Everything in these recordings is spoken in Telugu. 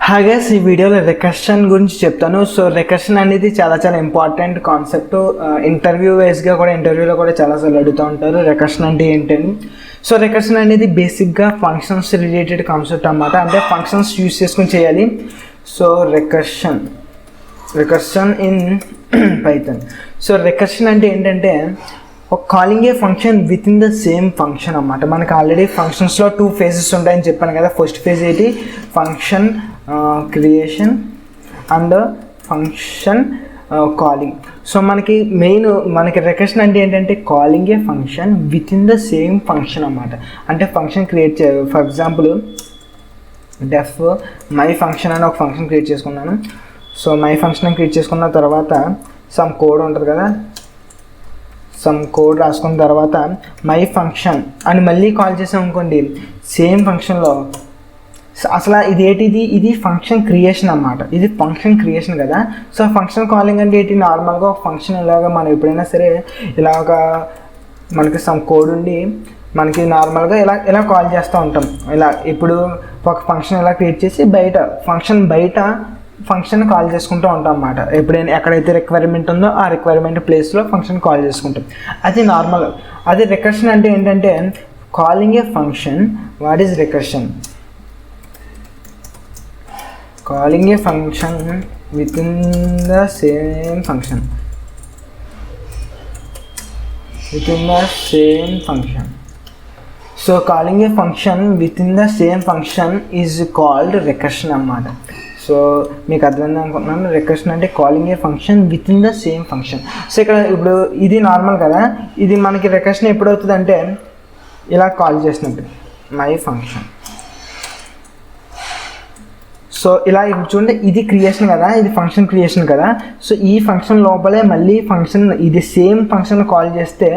హాయ్ గైస్, ఈ వీడియోలో రికర్షన్ గురించి చెప్తాను. సో రికర్షన్ అనేది చాలా ఇంపార్టెంట్ కాన్సెప్ట్. ఇంటర్వ్యూలో కూడా చాలాసార్లు అడుగుతూ ఉంటారు రికర్షన్ అంటే ఏంటని. సో రికర్షన్ అనేది బేసిక్గా ఫంక్షన్స్ రిలేటెడ్ కాన్సెప్ట్ అన్నమాట. అంటే ఫంక్షన్స్ యూజ్ చేసుకుని చేయాలి. So recursion in Python. So recursion అంటే ఏంటంటే ఒక calling A function with in the same function అన్నమాట. మనకు ఆల్రెడీ ఫంక్షన్స్లో 2 phases ఉంటాయని చెప్పాను కదా. ఫస్ట్ ఫేజ్ ఏంటి? Function creation and function calling. So మనకి రికర్షన్ అంటే ఏంటంటే calling A function with in the same function అన్నమాట. అంటే function create for example deaf my function అని ఒక ఫంక్షన్ క్రియేట్ చేసుకున్నాను. సో మై ఫంక్షన్ క్రియేట్ చేసుకున్న తర్వాత సమ్ కోడ్ ఉంటుంది కదా, సమ్ కోడ్ రాసుకున్న తర్వాత మై ఫంక్షన్ అని మళ్ళీ కాల్ చేసాం అనుకోండి, సేమ్ ఫంక్షన్లో అసలు ఇది ఫంక్షన్ క్రియేషన్ అన్నమాట. ఇది ఫంక్షన్ క్రియేషన్ కదా. సో ఫంక్షన్ కాలింగ్ అంటే ఏంటి? నార్మల్గా ఒక ఫంక్షన్ ఇలాగా మనం ఎప్పుడైనా సరే ఇలాగా మనకి సమ్ కోడ్ ఉండి మనకి నార్మల్గా ఇలా కాల్ చేస్తూ ఉంటాం. ఇలా ఇప్పుడు ఒక ఫంక్షన్ ఇలా క్రియేట్ చేసి ఫంక్షన్ కాల్ చేసుకుంటూ ఉంటాం అన్నమాట. ఎప్పుడైనా ఎక్కడైతే రిక్వైర్మెంట్ ఉందో ఆ రిక్వైర్మెంట్ ప్లేస్లో ఫంక్షన్ కాల్ చేసుకుంటాం. అది నార్మల్. అది రికర్షన్ అంటే ఏంటంటే calling A function. What is recursion? Calling A function with in the same function. So calling A function with in the same function is called recursion అన్నమాట. సో మీకు అర్థమైంది అనుకుంటున్నాను. రికర్షన్ అంటే calling A function with in the same function. So ఇప్పుడు ఇది నార్మల్ కదా. ఇది మనకి రికర్షన్ ఎప్పుడు అవుతుంది అంటే ఇలా కాల్ చేసినప్పుడు మై ఫంక్షన్. సో ఇలా ఇప్పుడు చూడండి, ఇది క్రియేషన్ కదా, ఇది ఫంక్షన్ క్రియేషన్ కదా. సో ఈ ఫంక్షన్ లోపలే మళ్ళీ ఇది సేమ్ ఫంక్షన్ కాల్ చేస్తే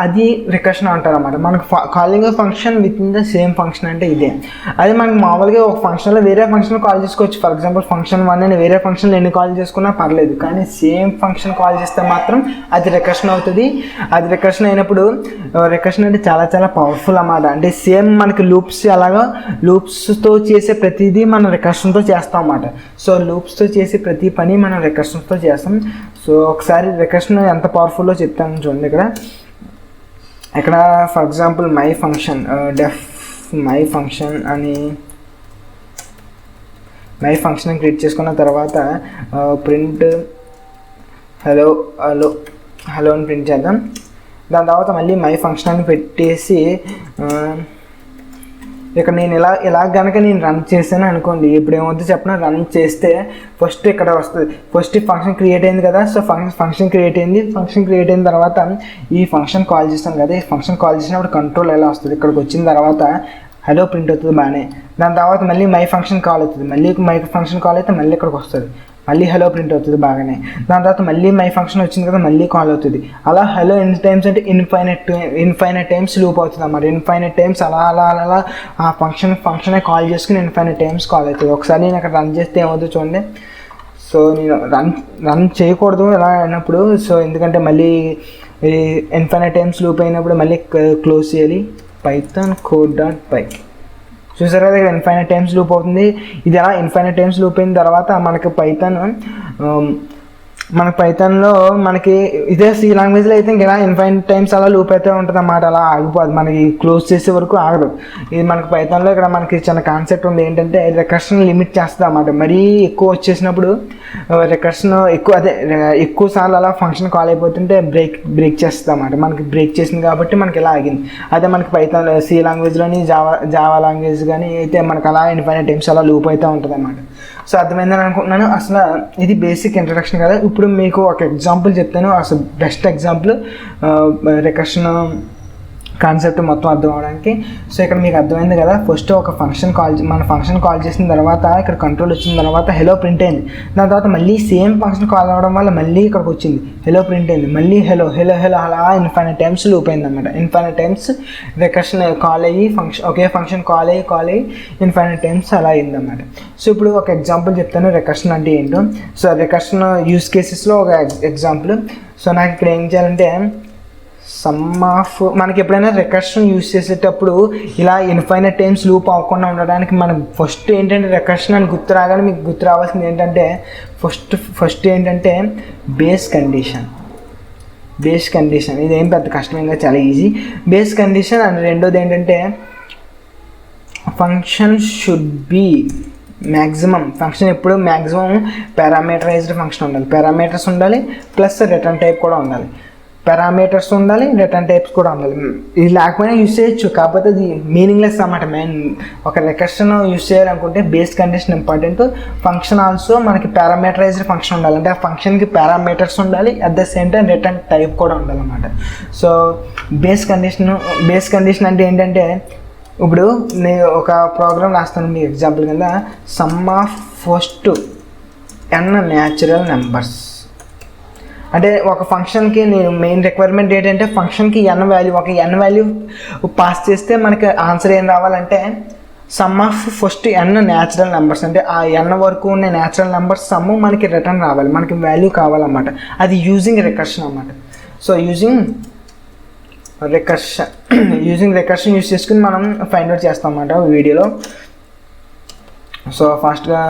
అది రికర్షన్ అంటారు అన్నమాట. మనకు calling function with in the same function అంటే ఇదే. అది మనకు మామూలుగా ఒక ఫంక్షన్లో వేరే ఫంక్షన్ కాల్ చేసుకోవచ్చు. ఫర్ ఎగ్జాంపుల్ ఫంక్షన్ 1 అని వేరే ఫంక్షన్లో ఎన్ని కాల్ చేసుకున్నా పర్లేదు, కానీ సేమ్ ఫంక్షన్ కాల్ చేస్తే మాత్రం అది రికర్షన్ అవుతుంది. అది రికర్షన్ అయినప్పుడు రికర్షన్ అంటే చాలా పవర్ఫుల్ అన్నమాట. అంటే సేమ్ మనకి లూప్స్తో చేసే ప్రతిదీ మనం రికర్షన్తో చేస్తాం అన్నమాట. సో లూప్స్తో చేసే ప్రతి పని మనం రికర్షన్తో చేస్తాం. సో ఒకసారి రికర్షన్ ఎంత పవర్ఫుల్లో చెప్తాను చూడండి. ఇక్కడ for example my function deaf my function అని క్రియేట్ చేసుకున్న తర్వాత ప్రింట్ హలో అని ప్రింట్ చేద్దాం. దాని తర్వాత మళ్ళీ మై ఫంక్షన్ అని పెట్టేసి ఇక్కడ నేను ఇలా కనుక నేను రన్ చేశాను అనుకోండి, ఇప్పుడు ఏమవుతుంది చెప్పిన, రన్ చేస్తే ఫస్ట్ ఇక్కడ వస్తుంది. ఫస్ట్ ఫంక్షన్ క్రియేట్ అయింది కదా. సో ఫంక్షన్ క్రియేట్ అయిన తర్వాత ఈ ఫంక్షన్ కాల్ చేస్తాను కదా. ఈ ఫంక్షన్ కాల్ చేసినప్పుడు కంట్రోల్ ఎలా వస్తుంది, ఇక్కడికి వచ్చిన తర్వాత హలో ప్రింట్ అవుతుంది బాగానే. దాని తర్వాత మళ్ళీ మై ఫంక్షన్ కాల్ అవుతుంది. మళ్ళీ మై ఫంక్షన్ కాల్ అయితే మళ్ళీ ఇక్కడికి వస్తుంది, మళ్ళీ హలో ప్రింట్ అవుతుంది బాగానే. దాని తర్వాత మళ్ళీ మై ఫంక్షన్ వచ్చింది కదా, మళ్ళీ కాల్ అవుతుంది. అలా హలో ఎన్ని టైమ్స్ అంటే ఇన్ఫైనైట్ టైమ్స్ లూప్ అవుతుంది అన్నమాట. ఇన్ఫైనైట్ టైమ్స్ అలా ఆ ఫంక్షనే కాల్ చేసుకుని ఇన్ఫైనైట్ టైమ్స్ కాల్ అవుతుంది. ఒకసారి నేను అక్కడ రన్ చేస్తే ఏమవుతుంది చూడండి. సో నేను రన్ చేయకూడదు ఎలా అయినప్పుడు. సో ఎందుకంటే మళ్ళీ ఇన్ఫైనైట్ టైమ్స్ లూప్ అయినప్పుడు మళ్ళీ క్లోజ్ చేయాలి. Python code.py. చూసారు కదా, ఇక్కడ ఇన్ఫైనైట్ టైమ్స్ లూప్ అవుతుంది. ఇది అలా ఇన్ఫైనైట్ టైమ్స్ లూప్ అయిన తర్వాత మనకి పైథాన్లో మనకి ఇదే సి లాంగ్వేజ్లో అయితే ఇంకా ఇన్ఫైనైట్ టైమ్స్ అలా లూప్ అయితే ఉంటుంది అన్నమాట. అలా ఆగిపోదు, మనకి క్లోజ్ చేసే వరకు ఆగదు. ఇది మనకి పైథాన్లో ఇక్కడ మనకి చిన్న కాన్సెప్ట్ ఉంది ఏంటంటే రికర్షన్ లిమిట్ చేస్తుంది అన్నమాట. మరీ ఎక్కువ వచ్చేసినప్పుడు రికర్షన్ ఎక్కువ సార్లు అలా ఫంక్షన్ కాల్ అయిపోతుంటే బ్రేక్ చేస్తుంది అన్నమాట. మనకి బ్రేక్ చేసింది కాబట్టి మనకి ఇలా ఆగింది. అదే మనకి పైథాన్ సి లాంగ్వేజ్లోని జావా లాంగ్వేజ్ కానీ అయితే మనకి అలా ఇన్ఫైనైట్ టైమ్స్ అలా లూప్ అయితే ఉంటుంది అన్నమాట. సో అర్థమైందని అనుకుంటున్నాను. అసలు ఇది బేసిక్ ఇంట్రడక్షన్ కదా. ఇప్పుడు మీకు ఒక ఎగ్జాంపుల్ చెప్తాను. అసలు బెస్ట్ ఎగ్జాంపుల్ రికర్షన్ కాన్సెప్ట్ మొత్తం అర్థం అవడానికి. సో ఇక్కడ మీకు అర్థమైంది కదా. ఫస్ట్ ఒక ఫంక్షన్ కాల్ చేసిన తర్వాత ఇక్కడ కంట్రోల్ వచ్చిన తర్వాత హెలో ప్రింట్ అయింది. దాని తర్వాత మళ్ళీ సేమ్ ఫంక్షన్ కాల్ అవ్వడం వల్ల మళ్ళీ ఇక్కడికి వచ్చింది, హెలో ప్రింట్ అయింది. మళ్ళీ హెలో అలా ఇన్ఫైనైట్ టైమ్స్ లూప్ అయింది అనమాట. ఇన్ఫైనైట్ టైమ్స్ రికర్షన్ కాల్ అయ్యి ఒకే ఫంక్షన్ కాల్ అయ్యి ఇన్ఫైనైట్ టైమ్స్ అలా అయిందన్నమాట. సో ఇప్పుడు ఒక ఎగ్జాంపుల్ చెప్తాను రికర్షన్ అంటే ఏంటో. సో రికర్షన్ యూస్ కేసెస్లో ఒక ఎగ్జాంపుల్. సో నాకు ఇక్కడ ఏం చేయాలంటే సమ్ ఆఫ్ మనకి ఎప్పుడైనా రికర్షన్ యూస్ చేసేటప్పుడు ఇలా ఇన్ఫైనైట్ టైమ్స్ లూప్ అవ్వకుండా ఉండడానికి మనం ఫస్ట్ ఏంటంటే రికర్షన్ అని గుర్తు రాగానే మీకు గుర్తు రావాల్సింది ఏంటంటే ఫస్ట్ ఏంటంటే బేస్ కండిషన్ ఇదేం పెద్ద కష్టంగా చాలా ఈజీ. బేస్ కండిషన్ అండ్ రెండోది ఏంటంటే function should be maximum function ఎప్పుడు మ్యాక్సిమం పారామీటరైజ్డ్ ఫంక్షన్ ఉండాలి, పారామీటర్స్ ఉండాలి ప్లస్ రిటర్న్ టైప్ కూడా ఉండాలి, పారామీటర్స్ ఉండాలి రిటర్న్ టైప్స్ కూడా ఉండాలి. ఇది లేకపోయినా యూస్ చేయొచ్చు, కాకపోతే అది మీనింగ్లెస్ అన్నమాట. మెయిన్ ఒక రికర్షన్ యూస్ చేయాలనుకుంటే base condition important. Function also మనకి పారామీటరైజ్డ్ ఫంక్షన్ ఉండాలి, అంటే ఆ ఫంక్షన్కి పారామీటర్స్ ఉండాలి, at the same time return type కూడా ఉండాలన్నమాట. సో బేస్ కండిషన్ అంటే ఏంటంటే ఇప్పుడు నేను ఒక ప్రోగ్రామ్ రాస్తాను మీకు ఎగ్జాంపుల్ కింద some of first n natural numbers. అంటే ఒక ఫంక్షన్కి నేను మెయిన్ రిక్వైర్మెంట్ ఏంటంటే ఫంక్షన్కి n వాల్యూ పాస్ చేస్తే మనకి ఆన్సర్ ఏం రావాలంటే some of first n natural numbers, అంటే ఆ n వరకు ఉన్న న్యాచురల్ నెంబర్స్ సమ్ మనకి రిటర్న్ రావాలి, మనకి వాల్యూ కావాలన్నమాట. అది యూజింగ్ రికర్షన్ అన్నమాట. సో యూజింగ్ రికర్షన్ యూస్ చేసుకుని మనం ఫైండ్ అవుట్ చేస్తాం అన్నమాట వీడియోలో. సో ఫాస్ట్గా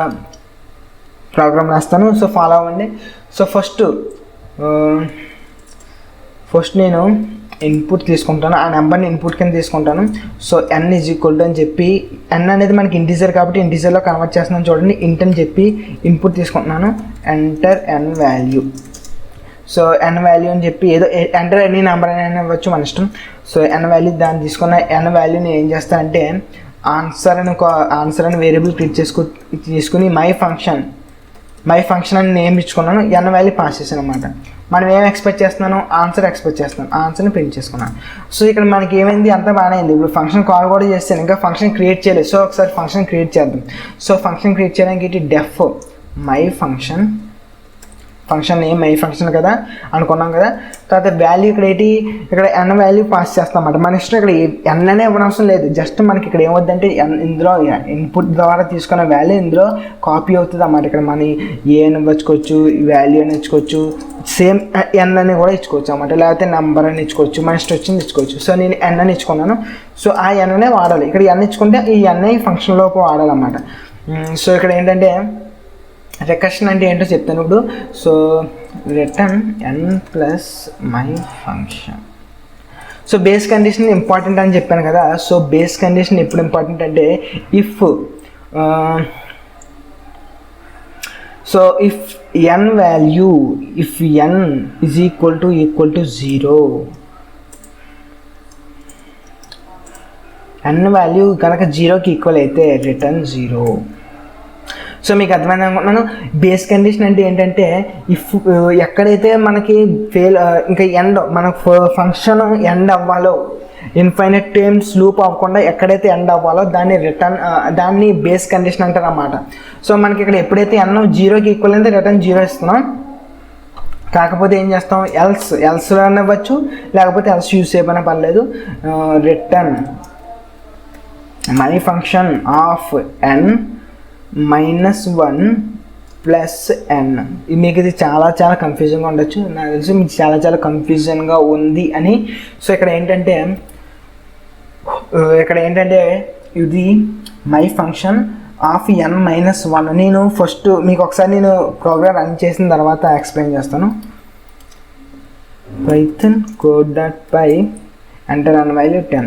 ప్రోగ్రామ్ రాస్తాను, సో ఫాలో అవ్వండి. సో ఫస్ట్ నేను ఇన్పుట్ తీసుకుంటాను, ఆ నెంబర్ని ఇన్పుట్ కింద తీసుకుంటాను. So n is equal to అని చెప్పి, n అనేది మనకి ఇంటీజర్ కాబట్టి ఇంటీజర్లో కన్వర్ట్ చేస్తున్నాను చూడండి. ఇంట్ అని చెప్పి ఇన్పుట్ తీసుకుంటున్నాను, enter n value. So n value అని చెప్పి ఏదో ఎంటర్ ఎనీ నెంబర్ అయినా ఇవ్వచ్చు మన ఇష్టం. సో n వాల్యూ దాన్ని తీసుకున్న n వాల్యూని ఏం చేస్తానంటే ఆన్సర్ అని వేరియబుల్ క్రియేట్ తీసుకుని మై ఫంక్షన్ అని నేమ్ ఇచ్చుకున్నాను, n వాల్యూ పాస్ చేశాను అనమాట. మనం ఏం ఎక్స్పెక్ట్ చేస్తున్నాను, ఆన్సర్ని ప్రింట్ చేసుకున్నాను. సో ఇక్కడ మనకి ఏమైంది, అంతా బాగానే అయింది. ఇప్పుడు ఫంక్షన్ కాల్ కూడా చేస్తాను, ఇంకా ఫంక్షన్ క్రియేట్ చేయలేదు. సో ఒకసారి ఫంక్షన్ క్రియేట్ చేద్దాం. సో ఫంక్షన్ క్రియేట్ చేయడానికి ఇటు def my function name my function కదా అనుకున్నాం కదా. తర్వాత వాల్యూ ఇక్కడ n వాల్యూ పాస్ చేస్తాం అన్నమాట. మన ఇష్టం ఇక్కడ n అనే ఇవ్వనవసరం లేదు, జస్ట్ మనకి ఇక్కడ ఏమవుతుందంటే ఇందులో ఇన్పుట్ ద్వారా తీసుకున్న వాల్యూ ఇందులో కాపీ అవుతుంది అన్నమాట. ఇక్కడ మన ఏ అని ఇచ్చుకోవచ్చు, వాల్యూ అని ఇచ్చుకోవచ్చు, సేమ్ n అని కూడా ఇచ్చుకోవచ్చు అన్నమాట, లేకపోతే నెంబర్ అని ఇచ్చుకోవచ్చు, మన ఇష్టం వచ్చింది ఇచ్చుకోవచ్చు. సో నేను n అని ఇచ్చుకున్నాను. సో ఆ n అనే వాడాలి, ఇక్కడ n ఇచ్చుకుంటే ఈ n ఈ ఫంక్షన్లోకి వాడాలన్నమాట. సో ఇక్కడ ఏంటంటే రికర్షన్ అంటే ఏంటో చెప్తాను ఇప్పుడు. So return n plus my function. So base condition important అని చెప్పాను కదా. సో బేస్ కండిషన్ ఎప్పుడు ఇంపార్టెంట్ అంటే if n value n is equal to 0, n value కనుక 0కి ఈక్వల్ అయితే రిటర్న్ 0. సో మీకు అర్థమైంది అనుకుంటున్నాను. బేస్ కండిషన్ అంటే ఏంటంటే ఎక్కడైతే మనకి ఇంకా మనకు ఫంక్షన్ ఎండ్ అవ్వాలో, ఇన్ఫైనైట్ టైమ్స్ లూప్ అవ్వకుండా ఎక్కడైతే ఎండ్ అవ్వాలో దాన్ని బేస్ కండిషన్ అంటారు అన్నమాట. సో మనకి ఇక్కడ ఎప్పుడైతే n 0కి ఈక్వల్ అయితే రిటర్న్ 0 ఇస్తున్నాం. కాకపోతే ఏం చేస్తాం, ఎల్స్లో ఇవ్వచ్చు, లేకపోతే ఎల్స్ యూస్ చేయకపోయినా పర్లేదు. Return my function of n -1 plus n. మీకు ఇది చాలా కన్ఫ్యూజన్గా ఉండొచ్చు, నాకు తెలిసి మీకు చాలా కన్ఫ్యూజన్గా ఉంది అని. సో ఇక్కడ ఏంటంటే ఇది మై ఫంక్షన్ ఆఫ్ n -1. నేను ఫస్ట్ మీకు ఒకసారి నేను ప్రోగ్రామ్ రన్ చేసిన తర్వాత ఎక్స్ప్లెయిన్ చేస్తాను. python code.py enter n value 10.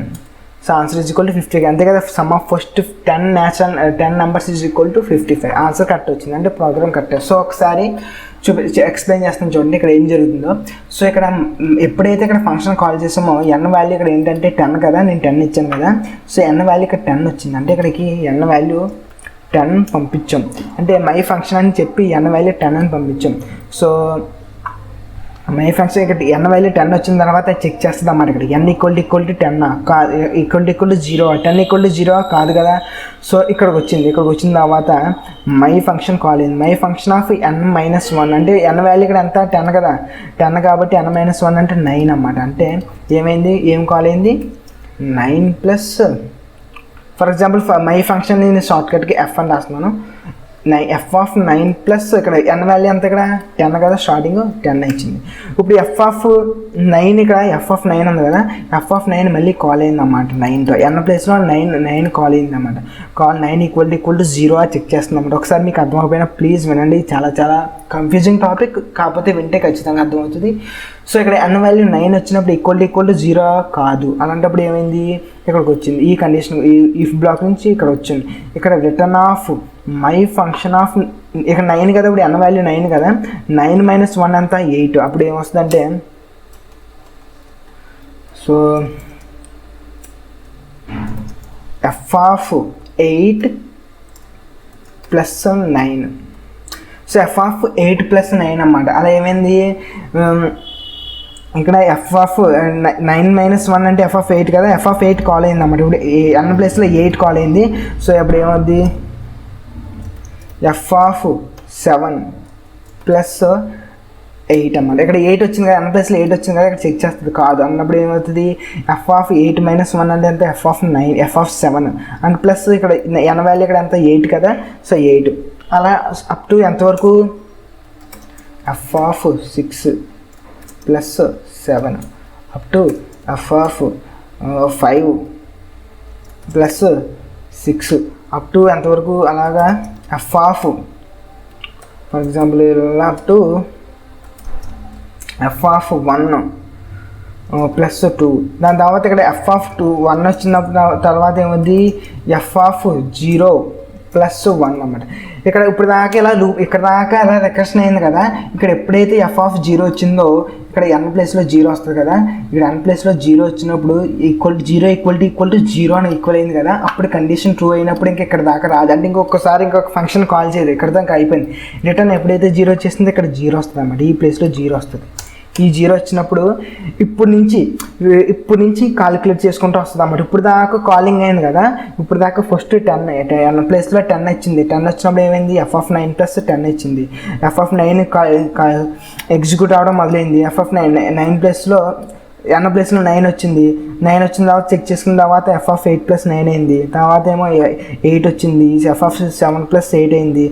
So answer is equal to 50, అంతే కదా. Some of first 10 numbers is equal to 55. Answer correct వచ్చింది, అంటే ప్రోగ్రామ్ కరెక్ట్. సో ఒకసారి ఎక్స్ప్లెయిన్ చేస్తాను చూడండి ఇక్కడ ఏం జరుగుతుందో. సో ఇక్కడ ఎప్పుడైతే ఇక్కడ ఫంక్షన్ కాల్ చేసామో n వాల్యూ ఇక్కడ ఏంటంటే 10 కదా, నేను 10 ఇచ్చాను కదా. సో n వాల్యూ ఇక్కడ 10 వచ్చింది, అంటే ఇక్కడికి n వాల్యూ 10 పంపించాం, అంటే మై ఫంక్షన్ అని చెప్పి n వాల్యూ 10 అని పంపించాం. సో మై ఫంక్షన్ ఇక్కడ n వాల్యూ 10 వచ్చిన తర్వాత చెక్ చేస్తుంది అన్నమాట. ఇక్కడ n ఈక్వల్ టు 10 కాదు, ఈక్వల్ టు 0, 10 ఈక్వల్ టు 0 కాదు కదా. సో ఇక్కడికి వచ్చిన తర్వాత మై ఫంక్షన్ కాల్ అయింది. మై ఫంక్షన్ ఆఫ్ n -1, అంటే n వాల్యూ ఇక్కడ ఎంత 10 కదా, 10 కాబట్టి n -1 అంటే 9 అన్నమాట. అంటే ఏం కాల్ అయింది, 9 plus, for example my function నేను షార్ట్కట్కి f అని రాస్తున్నాను. f(9) ప్లస్ ఇక్కడ n వాల్యూ ఎంత, ఇక్కడ 10 కదా, స్టార్టింగ్ 10 ఇచ్చింది. ఇప్పుడు f(9) ఇక్కడ f(9) ఉంది కదా, f(9) మళ్ళీ కాల్ అయింది అన్నమాట 9తో, n ప్లేస్లో 9 కాల్ అయింది అన్నమాట. కాల్ 9 = 0 చెక్ చేస్తుంది అన్నమాట. ఒకసారి మీకు అర్థమైపోయినా ప్లీజ్ వినండి, చాలా చాలా కన్ఫ్యూజింగ్ టాపిక్, కాకపోతే వింటే ఖచ్చితంగా అర్థమవుతుంది. సో ఇక్కడ n వాల్యూ 9 వచ్చినప్పుడు =0 కాదు, అలాంటప్పుడు ఏమైంది, ఇక్కడికి వచ్చింది ఈ కండిషన్, ఈ ఇఫ్ బ్లాక్ నుంచి ఇక్కడ వచ్చింది. ఇక్కడ return of my function of, ఇక్కడ 9 కదా, ఇప్పుడు n వాల్యూ 9 కదా, 9 - 1 అంతా 8. అప్పుడు ఏమొస్తుందంటే, సో f(8) + 9, సో f(8 + 9) అన్నమాట. అలా ఏమైంది, ఇక్కడ f(9 - 1) అంటే f(8) కదా, f(8) కాల్ అయింది అన్నమాట. ఇప్పుడు n ప్లేస్లో 8 కాల్ అయింది. సో ఇప్పుడు ఏమవుద్ది, f(7 + 8) అన్నమాట. ఇక్కడ 8 వచ్చింది కదా, n ప్లేస్లో 8 వచ్చింది కదా, ఇక్కడ చెక్ చేస్తుంది కాదు అన్నప్పుడు ఏమవుతుంది, f(8 - 1) అంటే ఎంత, f(7) అండ్ ప్లస్ ఇక్కడ n వాల్యూ ఇక్కడ ఎంత 8 కదా, సో 8. అలా అప్ టు ఎంతవరకు, f(6 + 7) up to f(5 + 6) up to ఎంతవరకు, అలాగా for example up to f(1 + 2). దాని తర్వాత ఇక్కడ f(1) వచ్చినప్పుడు తర్వాత ఏమవుద్ది, f(0 + 1) అన్నమాట. ఇక్కడ ఇప్పుడు దాకా ఇలా ఇక్కడ దాకా ఇలా రికర్షన్ అయింది కదా, ఇక్కడ ఎప్పుడైతే f(0) వచ్చిందో ఇక్కడ n ప్లేస్లో 0 వస్తుంది కదా, ఇక్కడ n ప్లేస్లో 0 వచ్చినప్పుడు =0 అని ఈక్వల్ అయింది కదా, అప్పుడు కండిషన్ ట్రూ అయినప్పుడు ఇంకా ఇక్కడ దాకా రాదు, అంటే ఇంకొక ఫంక్షన్ కాల్ చేయదు, ఇక్కడ దాకా అయిపోయింది. రిటర్న్ ఎప్పుడైతే 0 వచ్చేసిందో ఇక్కడ 0 వస్తుంది అన్నమాట, ఈ ప్లేస్లో 0 వస్తుంది. ఈ 0 వచ్చినప్పుడు ఇప్పుడు నుంచి కాలిక్యులేట్ చేసుకుంటూ వస్తుంది అన్నమాట. ఇప్పుడు దాకా కాలింగ్ అయింది కదా, ఇప్పుడు దాకా ఫస్ట్ 10 ప్లేస్లో 10 ఇచ్చింది. 10 వచ్చినప్పుడు ఏమైంది, f(9 + 10) ఇచ్చింది. f(9) ఎగ్జిక్యూట్ అవ్వడం మొదలైంది. f(9) ప్లేస్లో n ప్లేస్లో 9 వచ్చింది. 9 వచ్చిన తర్వాత చెక్ చేసుకున్న తర్వాత f(8 + 9) అయింది. తర్వాత ఏమో 8 వచ్చింది, f(7 + 8) అయింది.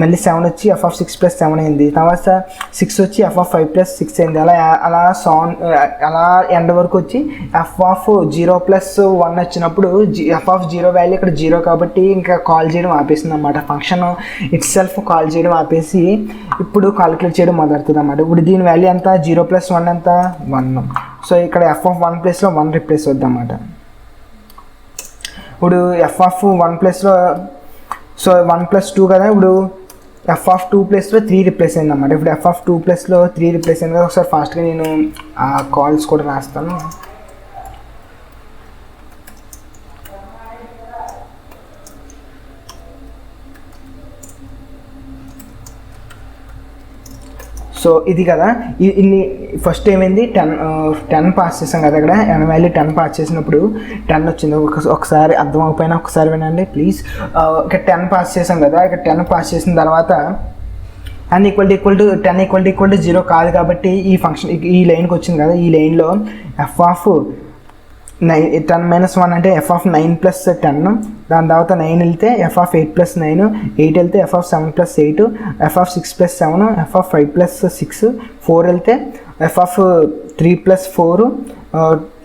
మళ్ళీ 7 వచ్చి f(6 + 7) అయింది. తర్వాత 6 వచ్చి f(5 + 6) అయింది. అలా ఎండ్ వరకు వచ్చి f(0 + 1) వచ్చినప్పుడు f(0) వాల్యూ ఇక్కడ 0 కాబట్టి ఇంకా కాల్ చేయడం ఆపేసింది అన్నమాట. ఫంక్షన్ ఇట్ సెల్ఫ్ కాల్ చేయడం ఆపేసి ఇప్పుడు కాలిక్యులేట్ చేయడం మొదలవుతుంది అన్నమాట. ఇప్పుడు దీని వాల్యూ ఎంత, 0 + 1 ఎంత, 1. సో ఇక్కడ f(1) ప్లేస్లో 1 రిప్లేస్ అవుద్ది అన్నమాట. ఇప్పుడు f(1) ప్లేస్లో, సో 1 + 2 కదా, ఇప్పుడు f(2) ప్లేస్లో 3 రిప్లేస్ అయింది అన్నమాట. ఇప్పుడు f(2) ప్లేస్లో 3 రిప్లేస్ అయింది కదా, ఒకసారి ఫాస్ట్గా నేను ఆ కాల్స్ కూడా రాస్తాను. సో ఇది కదా, ఇన్ని ఫస్ట్ ఏమైంది, 10 పాస్ చేసాం కదా, ఇక్కడ n వాల్యూ 10 పాస్ చేసినప్పుడు 10 వచ్చింది. ఒకసారి అర్థమైపోయినా ఒకసారి వినండి ప్లీజ్. ఇక్కడ 10 పాస్ చేసాం కదా, ఇక్కడ 10 పాస్ చేసిన తర్వాత n = 10 = 0 కాదు కాబట్టి ఈ ఫంక్షన్ ఈ లైన్కి వచ్చింది కదా, ఈ లైన్లో f(10 - 1) అంటే f(9 + 10), దాని తర్వాత 9 వెళ్తే f(8 + 9), 8 వెళ్తే f(7 + 8), f(6 + 7), f(5 + 6), 4 వెళ్తే f(3 + 4),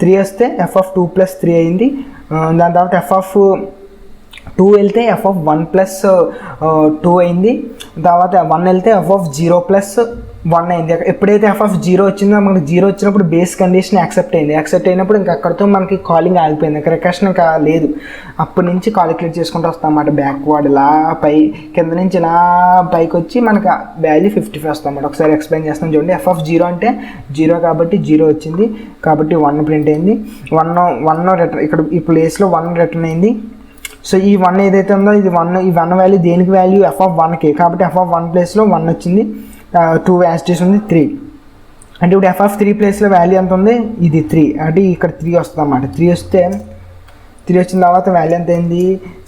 3 వస్తే f(2 + 3) అయింది. దాని తర్వాత f(2) వెళ్తే f(1 + 2) అయింది. తర్వాత 1 వెళ్తే f(0 + 1) అయింది. ఎప్పుడైతే f(0) వచ్చిందో మనకి 0 వచ్చినప్పుడు బేస్ కండిషన్ యాక్సెప్ట్ అయినప్పుడు ఇంకా అక్కడితో మనకి కాలింగ్ ఆగిపోయింది, ఇంకా రికర్షన్ ఇంకా లేదు. అప్పటి నుంచి కాలిక్యులేట్ చేసుకుంటూ వస్తాం అన్నమాట, బ్యాక్వర్డ్ ఇలా కింద నుంచి ఇలా పైకి వచ్చి మనకి వాల్యూ 55 వస్తాం అన్నమాట. ఒకసారి ఎక్స్ప్లెయిన్ చేస్తాం చూడండి. f(0) అంటే 0 కాబట్టి 0 వచ్చింది, కాబట్టి 1 ప్రింట్ అయింది. 1 రిటర్న్, ఇక్కడ ఈ ప్లేస్లో 1 రిటర్న్ అయింది. సో ఈ 1 ఏదైతే ఉందో ఈ 1 వాల్యూ దేనికి వాల్యూ, f(1)కి, కాబట్టి f(1) ప్లేస్లో 1 వచ్చింది. 2 యాస్టీస్ ఉంది 3, అంటే ఇప్పుడు f(3) ప్లేస్లో వాల్యూ ఎంత ఉంది, ఇది 3, అంటే ఇక్కడ 3 వస్తుంది అన్నమాట. 3 వస్తే 3 వచ్చిన తర్వాత వాల్యూ ఎంత అయింది,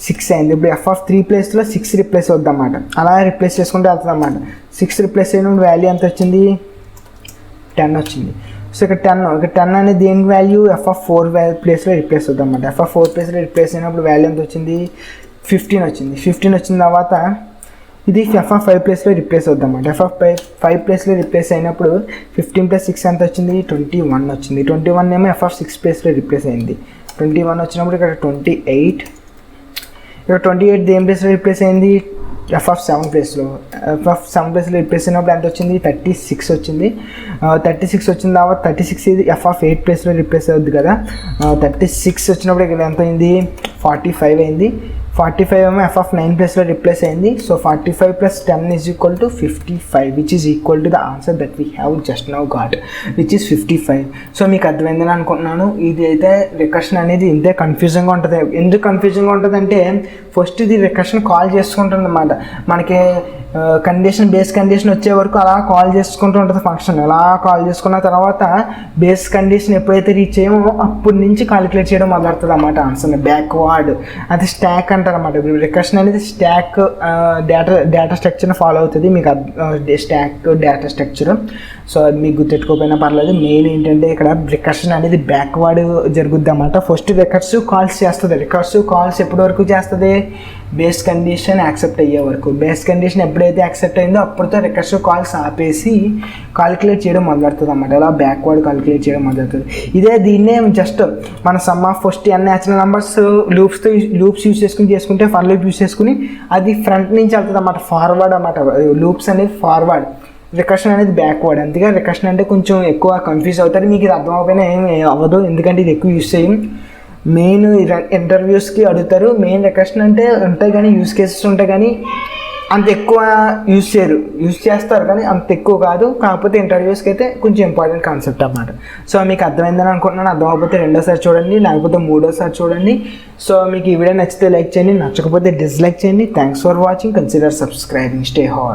6 అయింది. ఇప్పుడు f(3) ప్లేస్లో 6 రిప్లేస్ అవుద్ది అన్నమాట. అలా రిప్లేస్ చేసుకుంటే వెళ్తుంది అన్నమాట. 6 రిప్లేస్ అయినప్పుడు వాల్యూ ఎంత వచ్చింది, 10 వచ్చింది. సో ఇక్కడ 10 అనేది దేనికి వాల్యూ, f(4) ప్లేస్లో రిప్లేస్ అవుద్ది అన్నమాట. f(4) ప్లేస్లో రిప్లేస్ అయినప్పుడు వాల్యూ ఎంత వచ్చింది, 15 వచ్చింది. 15 వచ్చిన తర్వాత ఇది f(5) ప్లేస్లో రిప్లేస్ అవుద్దామాట. f(5) ప్లేస్లో రిప్లేస్ అయినప్పుడు 15 + 6 ఎంత వచ్చింది, 21 వచ్చింది. 21 ఏమో f(6) ప్లేస్లో రిప్లేస్ అయింది. 21 వచ్చినప్పుడు ఇక్కడ 28, ఇక్కడ 28 దేని ప్లేస్లో రిప్లేస్ అయింది, f(7) ప్లేస్లో. f(7) ప్లేస్లో రిప్లేస్ అయినప్పుడు ఎంత వచ్చింది, 36 వచ్చింది. 36 వచ్చిన తర్వాత 36 ఇది f(8) ప్లేస్లో రిప్లేస్ అవుద్ది కదా. 36 వచ్చినప్పుడు ఇక్కడ ఎంత అయింది, 45 అయింది. 45 ఏమో f(9) ప్లేస్లో రిప్లేస్ అయింది. So 45 + 10 = 55, which is equal to the answer that we have just now got, which is 55. So మీకు అర్థమైందని అనుకుంటున్నాను. ఇది అయితే రికర్షన్ అనేది ఇంతే కన్ఫ్యూజింగ్గా ఉంటుంది. ఎందుకు కన్ఫ్యూజింగ్గా ఉంటుంది అంటే ఫస్ట్ ఇది రికర్షన్ కాల్ చేసుకుంటుంది అన్నమాట. మనకి బేస్ కండిషన్ వచ్చే వరకు అలా కాల్ చేసుకుంటూ ఉంటుంది ఫంక్షన్. అలా కాల్ చేసుకున్న తర్వాత బేస్ కండిషన్ ఎప్పుడైతే రీచ్ అయ్యామో అప్పటి నుంచి క్యాలిక్యులేట్ చేయడం మొదలవుతుంది అన్నమాట ఆన్సర్ని బ్యాక్వర్డ్. అది స్టాక్ అంటారు అన్నమాట. ఇప్పుడు రికర్షన్ అనేది స్టాక్ డేటా స్ట్రక్చర్ని ఫాలో అవుతుంది. మీకు స్టాక్ డేటా స్ట్రక్చర్. సో అది మీకు గుర్తెట్టుకోకపోయినా పర్లేదు. మెయిన్ ఏంటంటే ఇక్కడ రికర్షన్ అనేది బ్యాక్వర్డ్ జరుగుద్ది అన్నమాట. ఫస్ట్ రికర్సివ్ కాల్స్ చేస్తుంది. రికర్సివ్ కాల్స్ ఎప్పటి వరకు చేస్తుంది, బేస్ కండిషన్ యాక్సెప్ట్ అయ్యే వరకు. బేస్ కండిషన్ ఎప్పుడైతే యాక్సెప్ట్ అయిందో అప్పుడుతో రికర్సివ్ కాల్స్ ఆపేసి కాలిక్యులేట్ చేయడం మొదలెడుతుంది అన్నమాట. ఇలా బ్యాక్వర్డ్ కాలిక్యులేట్ చేయడం మొదలెడుతుంది. దీన్నే జస్ట్ మన some of first n natural numbers loops use చేసుకుంటే ఫర్ లూప్ యూస్ చేసుకుని అది ఫ్రంట్ నుంచి వెళ్తుంది అన్నమాట, ఫార్వర్డ్ అన్నమాట. లూప్స్ అనేది ఫార్వర్డ్, రికర్షన్ అనేది బ్యాక్వర్డ్. అందుకే రికర్షన్ అంటే కొంచెం ఎక్కువ కన్ఫ్యూజ్ అవుతారు. మీకు ఇది అర్థం అవ్వకపోయినా ఏమి అవ్వదు, ఎందుకంటే ఇది ఎక్కువ యూస్ చేయం. మెయిన్ ఇంటర్వ్యూస్కి అడుగుతారు. మెయిన్ రికర్షన్ అంటే ఉంటాయి కానీ యూస్ కేసెస్ ఉంటాయి కానీ అంత ఎక్కువ యూస్ చేయరు. యూస్ చేస్తారు కానీ అంత ఎక్కువ కాదు. కాకపోతే ఇంటర్వ్యూస్కి అయితే కొంచెం ఇంపార్టెంట్ కాన్సెప్ట్ అన్నమాట. సో మీకు అర్థమైందని అనుకుంటున్నాను. అర్థం అవ్వకపోతే రెండోసారి చూడండి, లేకపోతే మూడోసారి చూడండి. సో మీకు ఈ వీడియో నచ్చితే లైక్ చేయండి, నచ్చకపోతే డిస్లైక్ చేయండి. Thanks for watching. Consider subscribing. Stay hot.